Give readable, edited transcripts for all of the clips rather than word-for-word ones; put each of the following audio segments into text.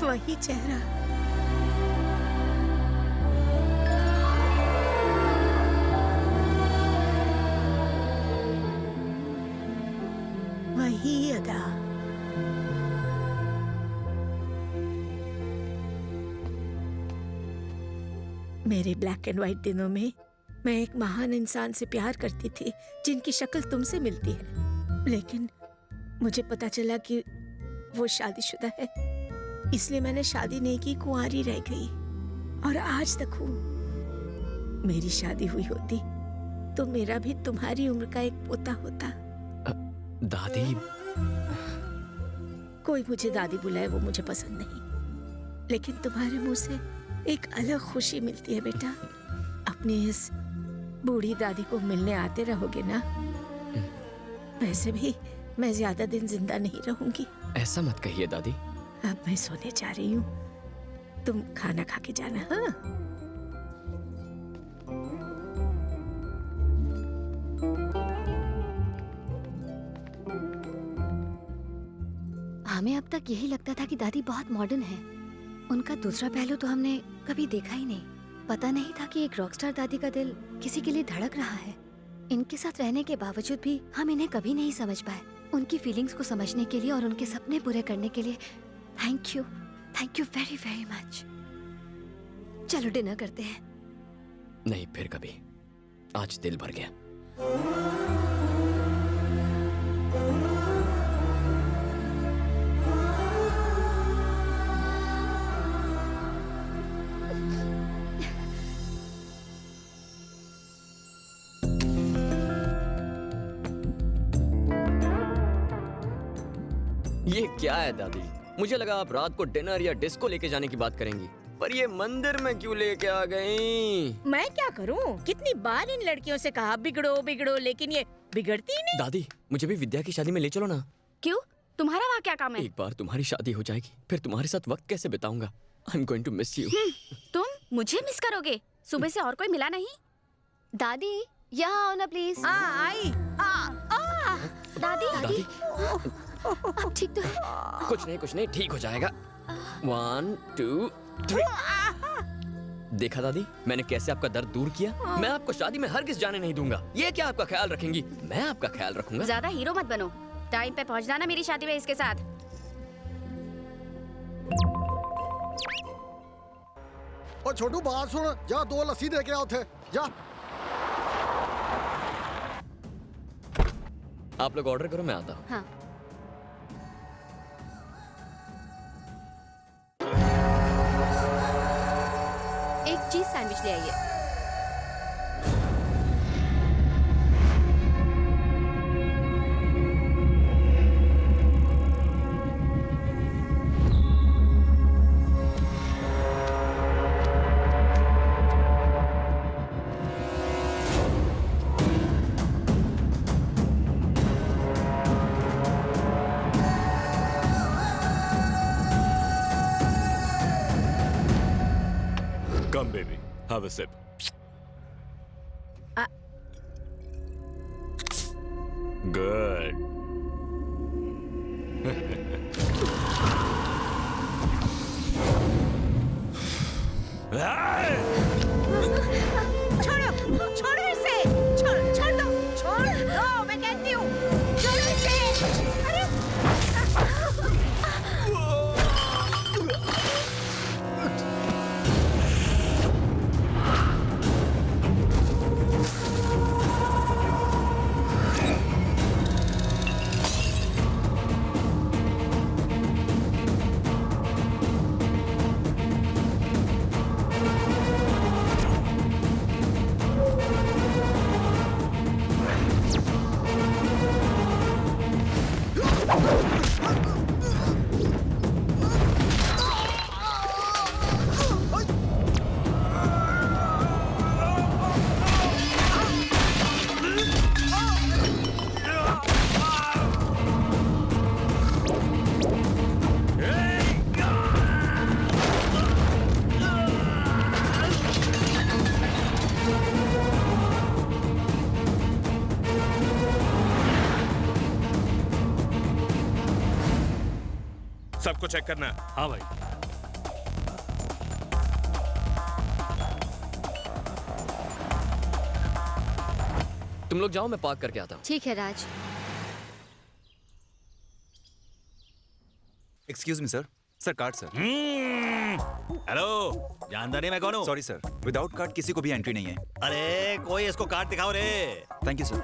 वही चेहरा। वही अदा। मेरे ब्लैक एंड व्हाइट दिनों में मैं एक महान इंसान से प्यार करती थी जिनकी शक्ल तुमसे मिलती है, लेकिन मुझे पता चला कि वो शादीशुदा है, इसलिए मैंने शादी नहीं की, कुंवारी रह गई और आज तक हूँ। मेरी शादी हुई होती तो मेरा भी तुम्हारी उम्र का एक पोता होता। दादी। कोई मुझे दादी बुलाए वो मुझे पसंद नहीं, लेकिन तुम्हारे मुंह से एक अलग खुशी मिलती है बेटा। अपनी इस बूढ़ी दादी को मिलने आते रहोगे ना? वैसे भी मैं ज्यादा दिन जिंदा नहीं रहूंगी। ऐसा मत कहिए दादी। अब मैं सोने जा रही हूँ, तुम खाना खा के जाना। हाँ, हमें अब तक यही लगता था कि दादी बहुत मॉडर्न है। उनका दूसरा पहलू तो हमने कभी देखा ही नहीं। पता नहीं था कि एक रॉकस्टार दादी का दिल किसी के लिए धड़क रहा है। इनके साथ रहने के बावजूद भी हम इन्हें कभी नहीं समझ पाए। उनकी फीलिंग्स को समझने के लिए और उनके सपने पूरे करने के लिए thank you very very much. चलो डिनर करते हैं। नहीं, फिर कभी। आज दिल भर गया। ये क्या है दादी? मुझे लगा आप रात को डिनर या डिस्को लेके जाने की बात करेंगी, पर ये मंदिर में क्यों लेके आ गई? मैं क्या करूं? कितनी बार इन लड़कियों से कहा बिगड़ो बिगड़ो, लेकिन ये बिगड़ती ही नहीं। दादी, मुझे भी विद्या की शादी में ले चलो ना। क्यों? तुम्हारा वहाँ क्या काम है? एक बार तुम्हारी शादी हो जाएगी, फिर तुम्हारे साथ वक्त कैसे बिताऊंगा? I am going to miss you. तुम मुझे मिस करोगे? सुबह से और कोई मिला नहीं? दादी यहाँ आओ ना प्लीज। आई। दादी दादी, अब ठीक तो है? कुछ नहीं, ठीक हो जाएगा। 1 2 3। देखा दादी, मैंने कैसे आपका दर्द दूर किया। मैं आपको शादी में हरगिज जाने नहीं दूंगा। ये क्या आपका ख्याल रखेंगी? मैं आपका ख्याल रखूंगा। ज्यादा हीरो मत बनो। टाइम पे पहुंच जाना मेरी शादी में इसके साथ। और छोटू बात सुन, जा 2 लस्सी दे के आओ थे, जा। आप लोग ऑर्डर करो, मैं आता हूँ। हाँ। एक चीज सैंडविच ले आइए। Come, baby. Have a sip. Good. छोड़ो इसे, छोड़ दो, मैं कहती हूँ, छोड़ो इसे। अरे सबको चेक करना है। हाँ भाई। तुम लोग जाओ, मैं पार्क करके आता हूँ। ठीक है Raj. Excuse me sir. Sir card sir. Hello, जानता नहीं मैं कौन हूँ? सॉरी सर, विदाउट कार्ड किसी को भी एंट्री नहीं है। अरे कोई इसको कार्ड दिखाओ रे। Thank you sir.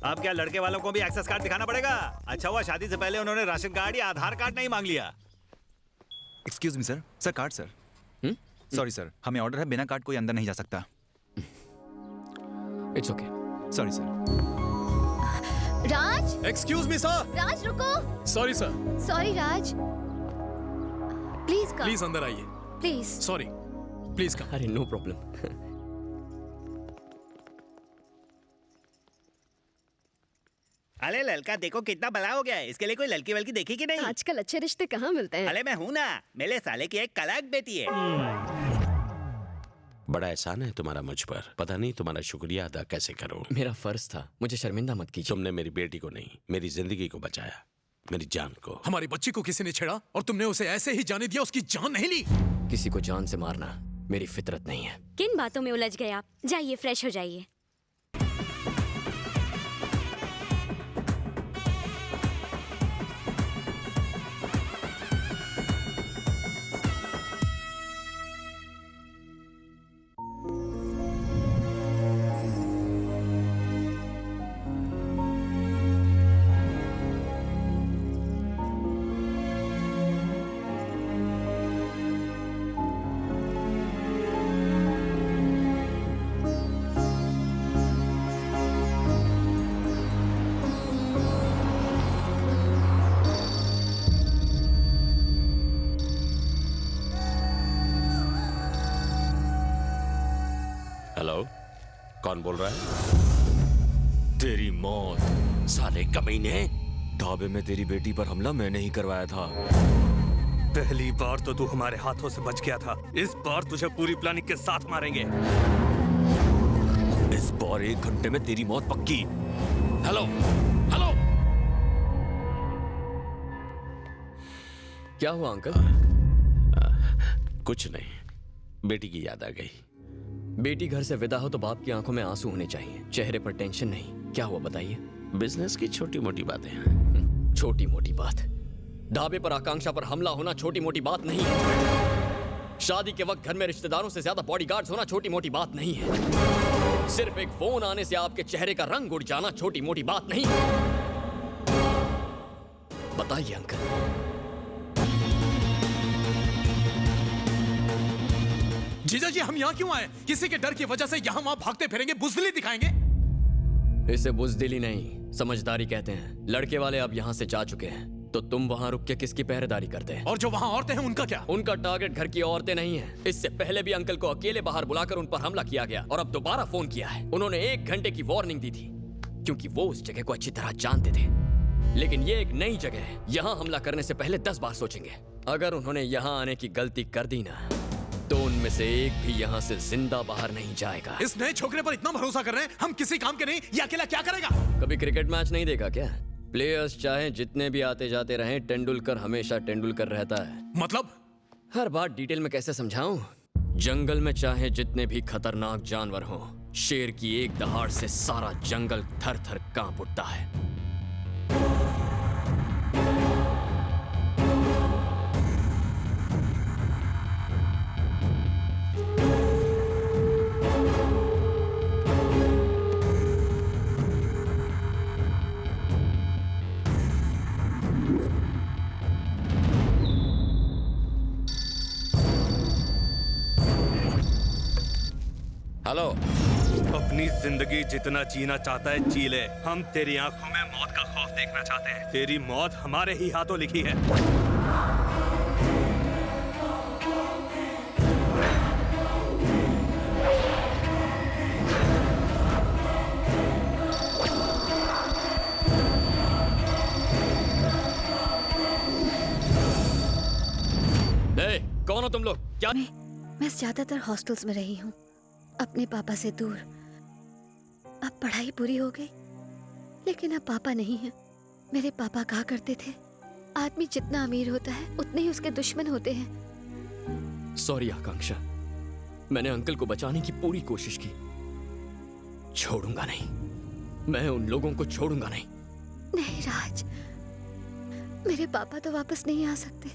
अब क्या लड़के वालों को भी एक्सेस कार्ड दिखाना पड़ेगा? अच्छा हुआ शादी से पहले उन्होंने राशन कार्ड या आधार कार्ड नहीं मांग लिया। Excuse me sir. Sir card sir. Sorry sir, हमें ऑर्डर है, बिना कार्ड कोई अंदर नहीं जा सकता। It's okay. Sorry sir. Raj, excuse me sir. Raj रुको। Sorry sir. Sorry Raj, please come. Please अंदर आइए। प्लीज। Sorry, please come. अरे नो प्रॉब्लम। अरे लड़का देखो कितना बड़ा हो गया है, इसके लिए कोई लड़की वलकी देखी कि नहीं? आजकल अच्छे रिश्ते कहाँ मिलते हैं? अरे मैं हूँ ना, मेरे साले की एक कलाक बेटी है। बड़ा एहसान है तुम्हारा मुझ पर, पता नहीं तुम्हारा शुक्रिया अदा कैसे करूं। मेरा फर्ज था, मुझे शर्मिंदा मत कीजिए। तुमने मेरी बेटी को नहीं, मेरी जिंदगी को बचाया, मेरी जान को। हमारी बच्ची को किसी ने छेड़ा और तुमने उसे ऐसे ही जाने दिया, उसकी जान नहीं ली। किसी को जान से मारना मेरी फितरत नहीं है। किन बातों में उलझ गए आप? जाइए फ्रेश हो जाइए। हेलो, कौन बोल रहा है? तेरी मौत। साले कमीने, ढाबे में तेरी बेटी पर हमला मैंने ही करवाया था। पहली बार तो तू हमारे हाथों से बच गया था, इस बार तुझे पूरी प्लानिंग के साथ मारेंगे। इस बार 1 घंटे में तेरी मौत पक्की। Hello hello. क्या हुआ अंकल? कुछ नहीं, बेटी की याद आ गई। बेटी घर से विदा हो तो बाप की आंखों में आंसू होने चाहिए, चेहरे पर टेंशन नहीं। क्या हुआ बताइए? बिजनेस की छोटी मोटी बातें हैं। छोटी मोटी बात? ढाबे पर आकांक्षा पर हमला होना छोटी मोटी बात नहीं है। शादी के वक्त घर में रिश्तेदारों से ज्यादा बॉडीगार्ड्स होना छोटी मोटी बात नहीं है। सिर्फ एक फोन आने से आपके चेहरे का रंग उड़ जाना छोटी मोटी बात नहीं है। बताइए अंकल। जीजा जी, हम यहाँ क्यों आए? किसी के डर की वजह से यहाँ वहाँ भागते फिरेंगे, बुज़दिली दिखाएंगे? इसे बुज़दिली नहीं, समझदारी कहते हैं। लड़के वाले अब यहाँ से जा चुके हैं, तो तुम वहाँ रुक के किसकी पहरेदारी करते हैं? और जो वहाँ औरतें हैं उनका क्या? उनका टारगेट घर की औरतें नहीं है। इससे पहले भी अंकल को अकेले बाहर बुलाकर उन पर हमला किया गया और अब दोबारा फोन किया है। उन्होंने 1 घंटे की वार्निंग दी थी, क्योंकि वो उस जगह को अच्छी तरह जानते थे। लेकिन ये एक नई जगह है, यहाँ हमला करने से पहले 10 बार सोचेंगे। अगर उन्होंने यहाँ आने की गलती कर दी ना, तो उनमें से एक भी यहाँ से जिंदा बाहर नहीं जाएगा। इस नए छोकरे पर इतना भरोसा कर रहे हैं, हम किसी काम के नहीं, ये अकेला क्या करेगा? कभी क्रिकेट मैच नहीं देखा क्या? प्लेयर्स चाहे जितने भी आते जाते रहें, तेंदुलकर हमेशा तेंदुलकर रहता है। मतलब? हर बात डिटेल में कैसे समझाऊं? जंगल में चाहे जितने भी खतरनाक जानवर हों, शेर की एक दहाड़ से सारा जंगल थर थर कांप उठता है। हेलो। अपनी जिंदगी जितना जीना चाहता है जी ले, हम तेरी आंखों में मौत का खौफ देखना चाहते हैं। तेरी मौत हमारे ही हाथों लिखी है। कौन हो तुम लोग? क्या? मैं ज्यादातर हॉस्टल्स में रही हूँ, अपने पापा से दूर। अब पढ़ाई पूरी हो गई, लेकिन अब पापा नहीं है। मेरे पापा कहा करते थे, आदमी जितना अमीर होता है उतने ही उसके दुश्मन होते हैं। सॉरी आकांक्षा, मैंने अंकल को बचाने की पूरी कोशिश की, छोड़ूंगा नहीं। मैं उन लोगों को छोड़ूंगा नहीं। नहीं राज, मेरे पापा तो वापस नहीं आ सकते,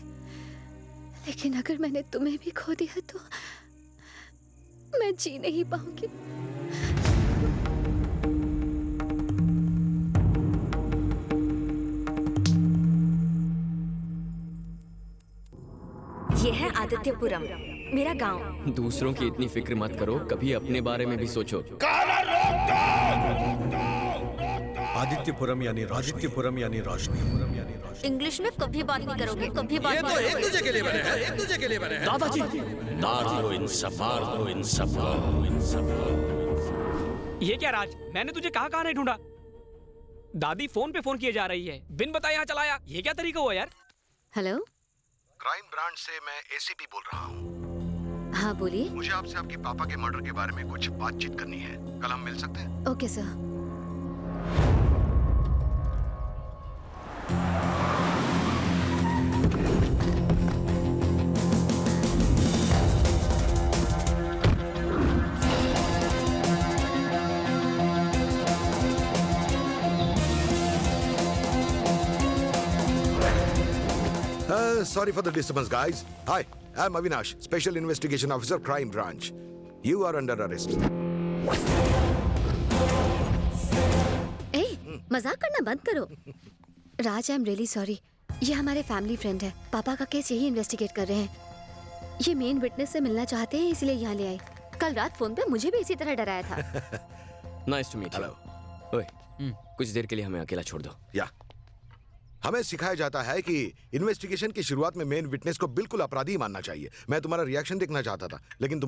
लेकिन अगर मैंने तुम्हें भी खो दिया तो मैं जी नहीं पाऊंगी। ये है आदित्यपुरम, मेरा गांव। दूसरों की इतनी फिक्र मत करो, कभी अपने बारे में भी सोचो। आदित्यपुरम यानी रोशनी। इंग्लिश में कभी बात नहीं करोगे, कभी बात नहीं एक दूसरे के लिए बने हैं, एक दूसरे के लिए बने हैं। दादाजी, मार दो इन सबको। ये क्या राज, मैंने तुझे कहाँ नहीं ढूंढा। दादी फोन पे फोन किए जा रही है, बिन बताए यहाँ चलाया। ये क्या तरीका हुआ यार। हेलो, क्राइम ब्रांच से मैं एसीपी बोल रहा हूँ। हाँ बोलिए। मुझे आपसे आपके पापा के मर्डर के बारे में कुछ बातचीत करनी है। कल हम मिल सकते हैं? Okay sir. Sorry for the disturbance, guys. Hi, I'm Avinash, Special Investigation Officer, Crime Branch. You are under arrest. ए, मजाक करना बंद करो। राज, आई एम रियली सॉरी। ये हमारे फैमिली फ्रेंड है, पापा का केस यही इन्वेस्टिगेट कर रहे हैं। ये मेन विटनेस से मिलना चाहते हैं, इसलिए यहाँ ले आए। कल रात फोन पे मुझे भी इसी तरह डराया था। Nice to meet you. ओए, कुछ देर के लिए हमें अकेला छोड़ दो। या हमें सिखाया जाता है कि इन्वेस्टिगेशन की शुरुआत में मेन विटनेस को बिल्कुल अपराधी मानना चाहिए। मैं तुम्हारा रिएक्शन देखना चाहता था, लेकिन तुम